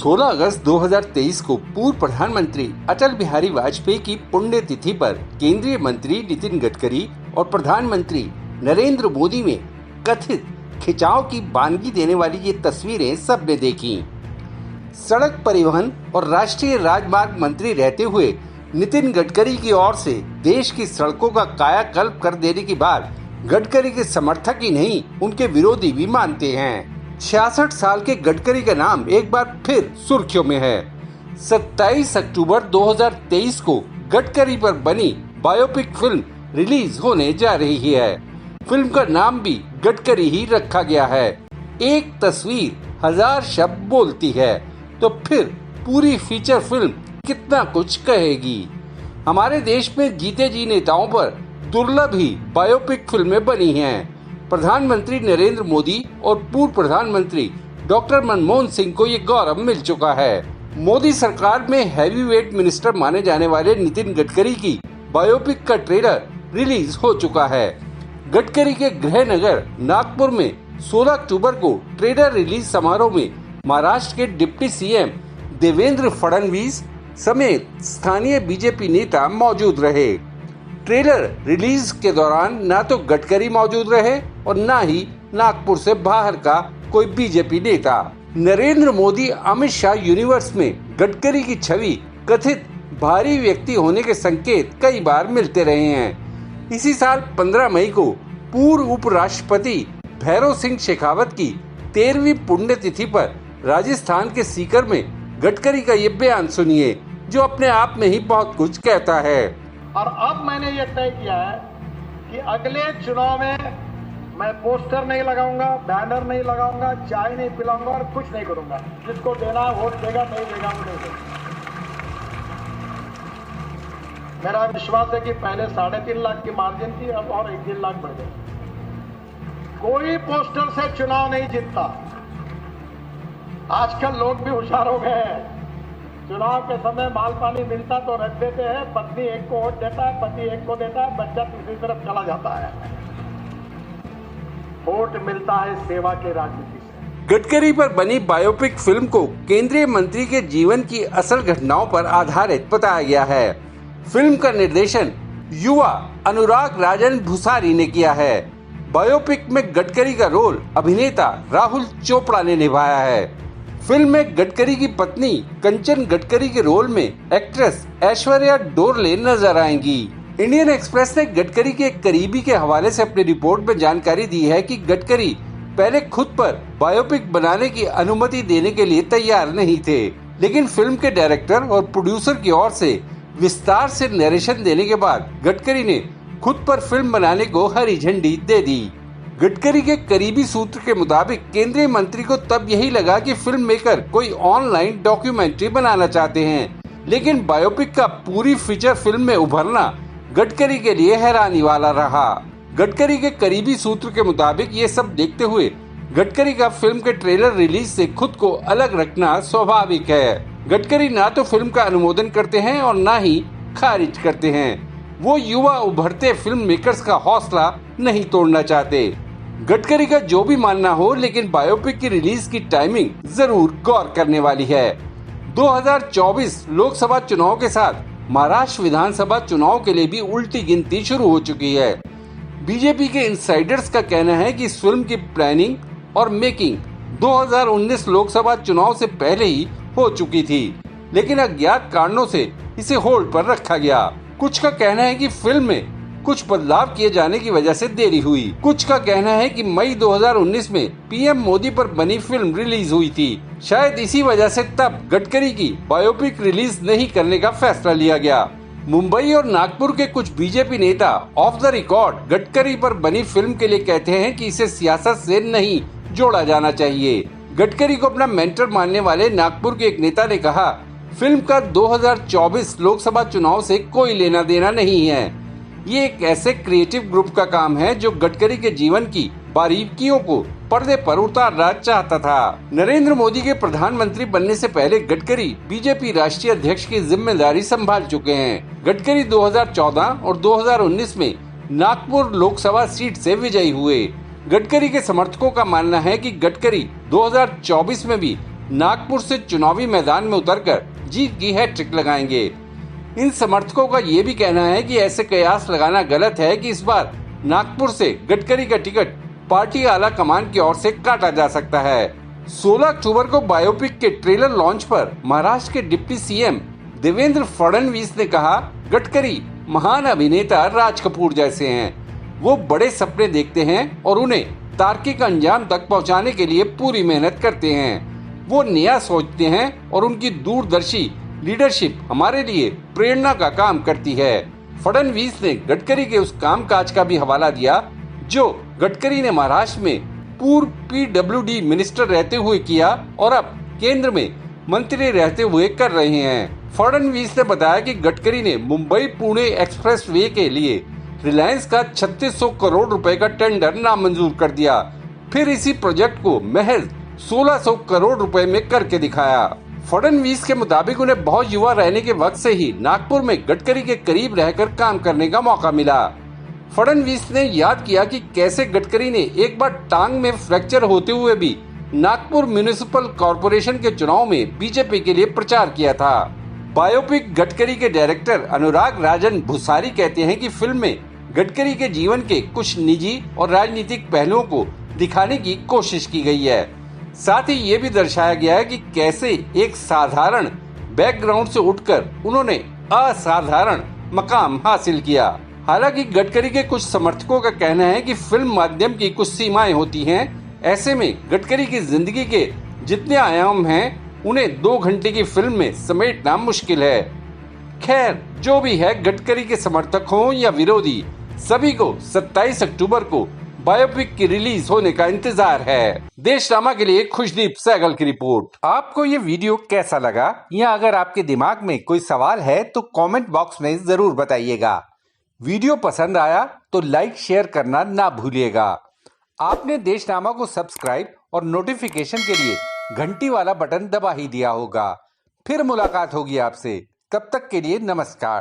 16 अगस्त 2023 को पूर्व प्रधानमंत्री अटल बिहारी वाजपेयी की पुण्यतिथि पर केंद्रीय मंत्री नितिन गडकरी और प्रधानमंत्री नरेंद्र मोदी में कथित खिंचाव की वानगी देने वाली ये तस्वीरें सबने देखी। सड़क परिवहन और राष्ट्रीय राजमार्ग मंत्री रहते हुए नितिन गडकरी की ओर से देश की सड़कों का कायाकल्प कर देने की बात गडकरी के समर्थक ही नहीं, उनके विरोधी भी मानते हैं। 66 साल के गडकरी का नाम एक बार फिर सुर्खियों में है। 27 अक्टूबर 2023 को गडकरी पर बनी बायोपिक फिल्म रिलीज होने जा रही है। फिल्म का नाम भी गडकरी ही रखा गया है। एक तस्वीर हजार शब्द बोलती है, तो फिर पूरी फीचर फिल्म कितना कुछ कहेगी। हमारे देश में जीते जी नेताओं पर दुर्लभ ही बायोपिक फिल्में बनी हैं। प्रधानमंत्री नरेंद्र मोदी और पूर्व प्रधानमंत्री डॉक्टर मनमोहन सिंह को ये गौरव मिल चुका है। मोदी सरकार में हैवीवेट मिनिस्टर माने जाने वाले नितिन गडकरी की बायोपिक का ट्रेलर रिलीज हो चुका है। गडकरी के गृह नगर नागपुर में 16 अक्टूबर को ट्रेलर रिलीज समारोह में महाराष्ट्र के डिप्टी सीएम देवेंद्र फडणवीस समेत स्थानीय बीजेपी नेता मौजूद रहे। ट्रेलर रिलीज के दौरान न तो गडकरी मौजूद रहे और न ही नागपुर से बाहर का कोई बीजेपी नेता। नरेंद्र मोदी अमित शाह यूनिवर्स में गडकरी की छवि कथित भारी व्यक्ति होने के संकेत कई बार मिलते रहे हैं। इसी साल 15 मई को पूर्व उपराष्ट्रपति भैरव सिंह शेखावत की 13वीं पुण्यतिथि पर राजस्थान के सीकर में गडकरी का ये बयान सुनिए, जो अपने आप में ही बहुत कुछ कहता है। और अब मैंने ये तय किया है कि अगले चुनाव में मैं पोस्टर नहीं लगाऊंगा, बैनर नहीं लगाऊंगा, चाय नहीं पिलाऊंगा और कुछ नहीं करूंगा। जिसको देना है वोट देगा, नहीं देगा तो नहीं देगा। मेरा विश्वास है कि पहले 3.5 लाख की मार्जिन थी, अब और 1-1.5 लाख बढ़ गई। कोई पोस्टर से चुनाव नहीं जीतता। आजकल लोग भी होशियार हो गए हैं। चुनाव के समय माल पानी मिलता तो रख देते हैं, पत्नी एक को वोट देता है, पति एक को देता है, बच्चा दूसरी तरफ चला जाता है। वोट मिलता है सेवा के राजनीति से। गडकरी पर बनी बायोपिक फिल्म को केंद्रीय मंत्री के जीवन की असल घटनाओं पर आधारित बताया गया है। फिल्म का निर्देशन युवा अनुराग राजन भूसारी ने किया है। बायोपिक में गडकरी का रोल अभिनेता राहुल चोपड़ा ने निभाया है। फिल्म में गडकरी की पत्नी कंचन गडकरी के रोल में एक्ट्रेस ऐश्वर्या डोरले नजर आएंगी। इंडियन एक्सप्रेस ने गडकरी के एक करीबी के हवाले से अपनी रिपोर्ट में जानकारी दी है कि गडकरी पहले खुद पर बायोपिक बनाने की अनुमति देने के लिए तैयार नहीं थे, लेकिन फिल्म के डायरेक्टर और प्रोड्यूसर की ओर से विस्तार से नरेशन देने के बाद गडकरी ने खुद पर फिल्म बनाने को हरी झंडी दे दी। गडकरी के करीबी सूत्र के मुताबिक केंद्रीय मंत्री को तब यही लगा कि फिल्म मेकर कोई ऑनलाइन डॉक्यूमेंट्री बनाना चाहते हैं, लेकिन बायोपिक का पूरी फीचर फिल्म में उभरना गडकरी के लिए हैरानी वाला रहा। गडकरी के करीबी सूत्र के मुताबिक ये सब देखते हुए गडकरी का फिल्म के ट्रेलर रिलीज से खुद को अलग रखना स्वाभाविक है। गडकरी ना तो फिल्म का अनुमोदन करते हैं और ना ही खारिज करते हैं। वो युवा उभरते फिल्म मेकर्स का हौसला नहीं तोड़ना चाहते। गडकरी का जो भी मानना हो, लेकिन बायोपिक की रिलीज की टाइमिंग जरूर गौर करने वाली है। 2024 लोकसभा चुनाव के साथ महाराष्ट्र विधानसभा चुनाव के लिए भी उल्टी गिनती शुरू हो चुकी है। बीजेपी के इनसाइडर्स का कहना है कि इस फिल्म की प्लानिंग और मेकिंग 2019 लोकसभा चुनाव से पहले ही हो चुकी थी, लेकिन अज्ञात कारणों से इसे होल्ड पर रखा गया। कुछ का कहना है कि फिल्म में कुछ बदलाव किए जाने की वजह से देरी हुई। कुछ का कहना है कि मई 2019 में पीएम मोदी पर बनी फिल्म रिलीज हुई थी। शायद इसी वजह से तब गडकरी की बायोपिक रिलीज नहीं करने का फैसला लिया गया। मुंबई और नागपुर के कुछ बीजेपी नेता ऑफ द रिकॉर्ड गडकरी पर बनी फिल्म के लिए कहते हैं कि इसे सियासत से नहीं जोड़ा जाना चाहिए। गडकरी को अपना मेंटर मानने वाले नागपुर के एक नेता ने कहा, फिल्म का 2024 लोकसभा चुनाव से कोई लेना देना नहीं है। ये एक ऐसे क्रिएटिव ग्रुप का काम है जो गडकरी के जीवन की बारीकियों को पर्दे पर उतारना चाहता था। नरेंद्र मोदी के प्रधानमंत्री बनने से पहले गडकरी बीजेपी राष्ट्रीय अध्यक्ष की जिम्मेदारी संभाल चुके हैं। गडकरी 2014 और 2019 में नागपुर लोकसभा सीट से विजयी हुए। गडकरी के समर्थकों का मानना है कि गडकरी 2024 में भी नागपुर से चुनावी मैदान में उतरकर जीत की हैट्रिक लगाएंगे। इन समर्थकों का ये भी कहना है कि ऐसे कयास लगाना गलत है कि इस बार नागपुर से गडकरी का टिकट पार्टी आला कमान की ओर से काटा जा सकता है। 16 अक्टूबर को बायोपिक के ट्रेलर लॉन्च पर महाराष्ट्र के डिप्टी सीएम देवेंद्र फडणवीस ने कहा, गडकरी महान अभिनेता राज कपूर जैसे हैं। वो बड़े सपने देखते हैं और उन्हें तार्किक अंजाम तक पहुंचाने के लिए पूरी मेहनत करते हैं। वो नया सोचते हैं और उनकी दूरदर्शी लीडरशिप हमारे लिए प्रेरणा का काम करती है। फडणवीस ने गडकरी के उस कामकाज का भी हवाला दिया जो गडकरी ने महाराष्ट्र में पूर्व PWD मिनिस्टर रहते हुए किया और अब केंद्र में मंत्री रहते हुए कर रहे हैं। फडणवीस ने बताया कि गडकरी ने मुंबई पुणे एक्सप्रेस वे के लिए रिलायंस का 3600 करोड़ रुपए का टेंडर नामंजूर कर दिया, फिर इसी प्रोजेक्ट को महज 1600 करोड़ रुपए में करके दिखाया। फडणवीस के मुताबिक उन्हें बहुत युवा रहने के वक्त से ही नागपुर में गडकरी के करीब रहकर काम करने का मौका मिला। फडणवीस ने याद किया कि कैसे गडकरी ने एक बार टांग में फ्रैक्चर होते हुए भी नागपुर म्युनिसिपल कॉरपोरेशन के चुनाव में बीजेपी के लिए प्रचार किया था। बायोपिक गडकरी के डायरेक्टर अनुराग राजन भूसारी कहते हैं कि फिल्म में गडकरी के जीवन के कुछ निजी और राजनीतिक पहलुओं को दिखाने की कोशिश की गई है। साथ ही ये भी दर्शाया गया है कि कैसे एक साधारण बैकग्राउंड से उठकर उन्होंने असाधारण मकाम हासिल किया। हालांकि गडकरी के कुछ समर्थकों का कहना है कि फिल्म माध्यम की कुछ सीमाएं होती हैं। ऐसे में गडकरी की जिंदगी के जितने आयाम हैं उन्हें 2 घंटे की फिल्म में समेटना मुश्किल है। खैर, जो भी है, गडकरी के समर्थक हों या विरोधी, सभी को 27 अक्टूबर को बायोपिक की रिलीज होने का इंतजार है। देशनामा के लिए खुशदीप सहगल की रिपोर्ट। आपको ये वीडियो कैसा लगा या अगर आपके दिमाग में कोई सवाल है तो कमेंट बॉक्स में जरूर बताइएगा। वीडियो पसंद आया तो लाइक शेयर करना ना भूलिएगा। आपने देशनामा को सब्सक्राइब और नोटिफिकेशन के लिए घंटी वाला बटन दबा ही दिया होगा। फिर मुलाकात होगी आपसे, तब तक के लिए नमस्कार।